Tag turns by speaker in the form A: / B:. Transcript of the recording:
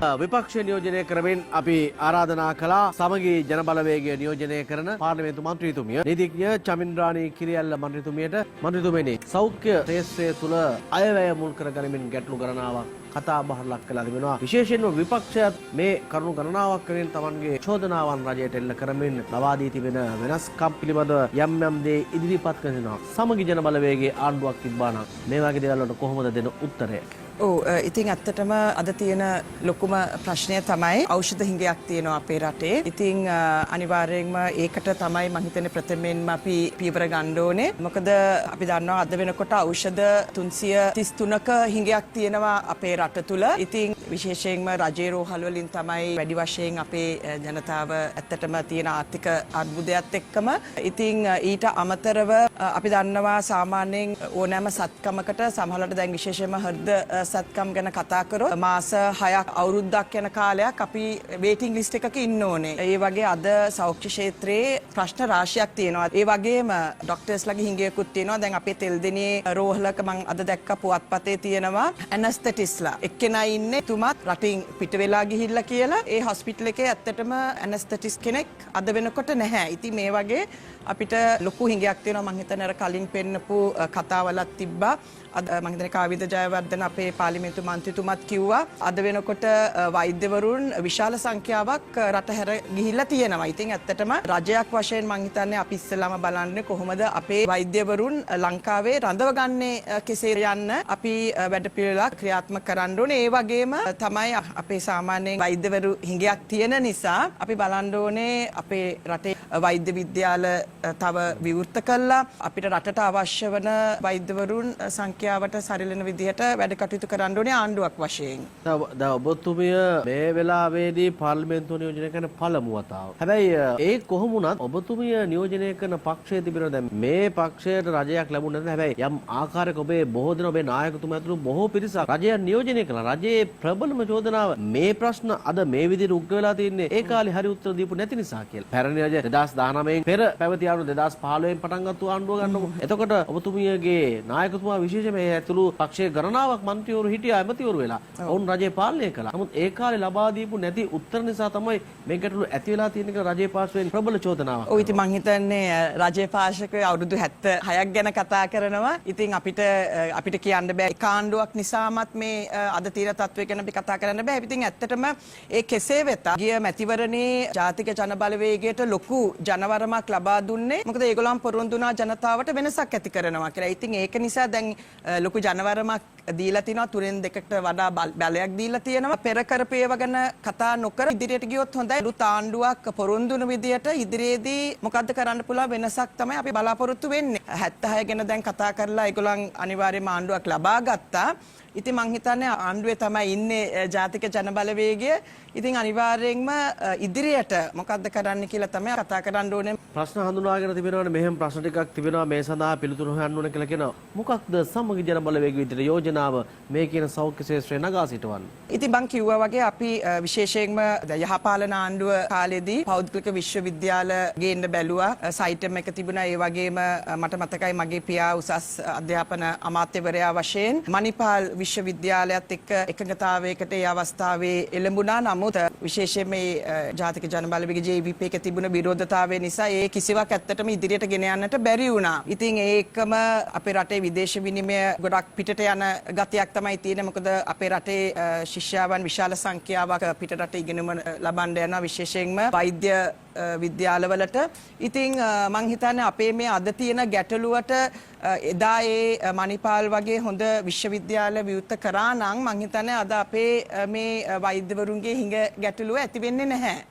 A: විපක්ෂ නියෝජනය කරමින් අපි ආරාධනා කළා සමගී ජනබලවේගය නියෝජනය කරන පාර්ලිමේන්තු මන්ත්‍රීතුමිය නීතිඥ චමින්ද්‍රානී කිරියල්ල මන්ත්‍රීතුමියට මන්ත්‍රීතුමනි සෞඛ්‍ය ශාස්ත්‍රය තුල අයවැය මුල් කරගනිමින් ගැටලු ගණනාවක් කතා බහට ලක් කළා තිබෙනවා. විශේෂයෙන්ම විපක්ෂයත් මේ කරුණු ගණනාවක් වෙනින් තමන්ගේ චෝදනාවන් රජයට එල්ල කරමින් ලබා දී තිබෙන වෙනස්කම් පිළිබඳ යම් යම් දේ ඉදිරිපත් කරනවා. සමගි ජනබලවේගයේ ආණ්ඩුවක් තිබ්බා නම් මේ වගේ දේවල් වලට කොහොමද දෙන උත්තරය?
B: ඉතින් ඇත්තටම අද තියෙන ලොකුම ප්‍රශ්නය තමයි ඖෂධ හිඟයක් තියෙනවා අපේ රටේ. ඉතින් අනිවාර්යයෙන්ම ඒකට තමයි මම හිතන්නේ ප්‍රථමයෙන්ම අපි පියවර ගන්න ඕනේ. මොකද අපි දන්නවා අද වෙනකොට ඖෂධ 333ක හිඟයක් තියෙනවා අපේ රට තුල. ඉතින් විශේෂයෙන්ම රජයේ රෝහල් වලින් තමයි වැඩි වශයෙන් අපේ ජනතාව ඇත්තටම තියෙන ආර්ථික අර්බුදයත් එක්කම. ඉතින් ඊට අමතරව අපි දන්නවා සාමාන්‍යයෙන් ඕනෑම සත්කමකට සමහරවිට දැන් විශේෂයෙන්ම හෘද සත්කම් ගැන කතා කරොත් මාස 6ක් අවුරුද්දක් යන කාලයක් අපි වේටිං ලිස්ට් එකක ඉන්න ඕනේ. ඒ වගේ අද සෞඛ්‍ය ක්ෂේත්‍රයේ ප්‍රශ්න රාශියක් තියෙනවා. ඒ වගේම ડોක්ටර්ස්ලාගේ හිඟයකුත් තියෙනවා. දැන් අපේ තෙල්දෙණියේ රෝහලක මම අද දැක්ක පුවත්පතේ තියෙනවා ඇනස්තටිස්ලා. එක්කෙනා ඉන්නේ තුමත් රටින් පිට වෙලා ගිහිල්ලා කියලා. ඒ හොස්පිටල් එකේ ඇත්තටම ඇනස්තටිස් කෙනෙක් අද වෙනකොට නැහැ. ඉතින් මේ වගේ අපිට ලොකු හිඟයක් තියෙනවා. මම හිතන්නේ අර කලින් පෙන්නපු කතාවලක් තිබ්බා. අද මම හිතන්නේ කාවිද ජයවර්ධන අපේ පාර්ලිමේන්තු මන්ත්‍රීතුමත් කිව්වා අද වෙනකොට වෛද්‍යවරුන් විශාල සංඛ්‍යාවක් රට හැර ගිහිල්ලා තියෙනවා. ඉතින් ඇත්තටම රජයක් වශයෙන් මම හිතන්නේ අපි ඉස්සෙල්ලාම බලන්නේ කොහොමද අපේ වෛද්‍යවරුන් ලංකාවේ රඳවගන්නේ කෙසේ යන්න අපි වැඩපිළිවෙලක් ක්‍රියාත්මක කරන්න ඕනේ. ඒ වගේම තමයි අපේ සාමාන්‍යයෙන් වෛද්‍යවරු හිඟයක් තියෙන නිසා අපි බලන්න ඕනේ අපේ රටේ වෛද්‍ය විද්‍යාල තව විවෘත කළා අපිට රටට අවශ්‍ය වන වෛද්‍යවරුන් සංඛ්‍යාවට සරිලන විදිහට වැඩ කටයුතු කරන්න ඕනේ ආණ්ඩුවක් වශයෙන්.
A: දැන් ඔබතුමිය මේ වෙලාවේදී පාර්ලිමේන්තුව නියෝජනය කරන පළමු වතාව. හැබැයි ඒ කොහොම වුණත් ඔබතුමිය නියෝජනය කරන පක්ෂයේ තිබෙන දැන් මේ පක්ෂයට රජයක් ලැබුණ නැත්නම් හැබැයි යම් ආකාරයක ඔබේ බොහෝ දෙනා ඔබේ නායකතුමා ඇතුළු බොහෝ පිරිසක් රජය නියෝජනය කළා. රජයේ ප්‍රබලම චෝදනාව මේ ප්‍රශ්න අද මේ විදිහට උග්‍ර වෙලා තින්නේ ඒ කාලේ හරි උත්තර දීපු නැති නිසා කියලා. පැරණි රජය 2019 පෙර පැවති ආණ්ඩුව 2015 පටන් ගත්ත ආණ්ඩුව ගන්නකො. එතකොට ඔබතුමියගේ නායකතුමා විශේෂයෙන් මේ ඇතුළු පක්ෂයේ ගණනාවක් මන්ත්‍රීවරු හිටියා ඇමතිවරු වෙලා. ඔවුන් රජය පාලනය කළා. නමුත් ඒ කාලේ ලබා දීපු නැති උත්තර නිසා තමයි මේ ගැටලු ඇති වෙලා තියෙන එක රජයේ පාර්ශවයෙන් ප්‍රබල චෝදනාවක්.
B: ඔව් ඉතින් මම හිතන්නේ රජයේ පාර්ශවයේ අවුරුදු 76ක් ගැන කතා කරනවා. ඉතින් අපිට කියන්න බෑ එක ආණ්ඩුවක් නිසාමත් මේ අද තියෙන තත්ත්වය ගැන අපි කතා කරන්න බෑ. ඉතින් ඇත්තටම ඒ කෙසේ වෙතත් ගිය මැතිවරණේ ජාතික ජනබලවේගයට ලොකු ජනවරමක් ලබා දුන්නේ. මොකද ඒගොල්ලන් පොරොන්දු වුණා ජනතාවට වෙනසක් ඇති කරනවා කියලා. ඉතින් ඒක නිසා දැන් ලොකු ජනවරමක් දීලා තිනවා. තුනෙන් දෙකට වඩා බලයක් දීලා තියෙනවා. පෙර කරපු ඒවා ගැන කතා නොකර ඉදිරියට ගියොත් හොඳයි. ලුත් ආණ්ඩුවක් පොරොන්දු වෙන විදියට ඉදිරියේදී මොකද්ද කරන්න පුළුවන් වෙනසක් තමයි අපි බලාපොරොත්තු වෙන්නේ. 76 ගැන දැන් කතා කරලා ඒගොල්ලන් අනිවාර්යයෙන්ම ආණ්ඩුවක් ලබා ගත්තා. ඉතින් මං හිතන්නේ ආණ්ඩුවේ තමයි ඉන්නේ ජාතික ජනබලවේගය. ඉතින් අනිවාර්යයෙන්ම ඉදිරියට මොකද්ද කරන්න කියලා තමයි කතා කරන්න ඕනේ.
A: ප්‍රශ්න හඳුනාගෙන තිබෙනවානේ මෙහෙම ප්‍රශ්න ටිකක් තිබෙනවා මේ සඳහා පිළිතුරු හොයන්න ඕන කියලා කියනවා. මොකක්ද සමගි ජනබලවේග විදිහට යෝජනාව මේ කියන සෞඛ්‍ය ශාස්ත්‍රය නගා සිටවන්න?
B: ඉතින් මං කිව්වා වගේ අපි විශේෂයෙන්ම යහපාලන ආණ්ඩුව කාලේදී පෞද්ගලික විශ්වවිද්‍යාල ගේන්න බැලුවා. සයිටම් එක තිබුණා. ඒ වගේම මට මතකයි මගේ පියා උසස් අධ්‍යාපන අමාත්‍යවරයා වශයෙන් මණිපාල් විශ්වවිද්‍යාලයත් එක්ක එකඟතාවයකට ඒ අවස්ථාවේ එළඹුණා. නමුත් විශේෂයෙන් මේ ජාතික ජනබලවේග JVP එක තිබුණ විරෝධතාවය නිසා ඒ කිසිවක් ඇත්තටම ඉදිරියට ගෙන යන්නට බැරි වුණා. ඉතින් ඒකම අපේ රටේ විදේශ විනිමය ගොඩක් පිටට යන ගතියක් තමයි තියෙන්නේ. මොකද අපේ රටේ ශිෂ්‍යාවන් විශාල සංඛ්‍යාවක් පිටරට ඉගෙනුම ලබන්න යනවා විශේෂයෙන්ම වෛද්‍ය විද්‍යාලවලට. ඉතින් මං හිතන්නේ අපේ මේ අද තියෙන ගැටලුවට එදා ඒ මණිපාල් වගේ හොඳ විශ්වවිද්‍යාල විවෘත කරා නම් මං හිතන්නේ අද අපේ මේ වෛද්‍යවරුන්ගේ හිඟ ගැටලුව ඇති වෙන්නේ නැහැ.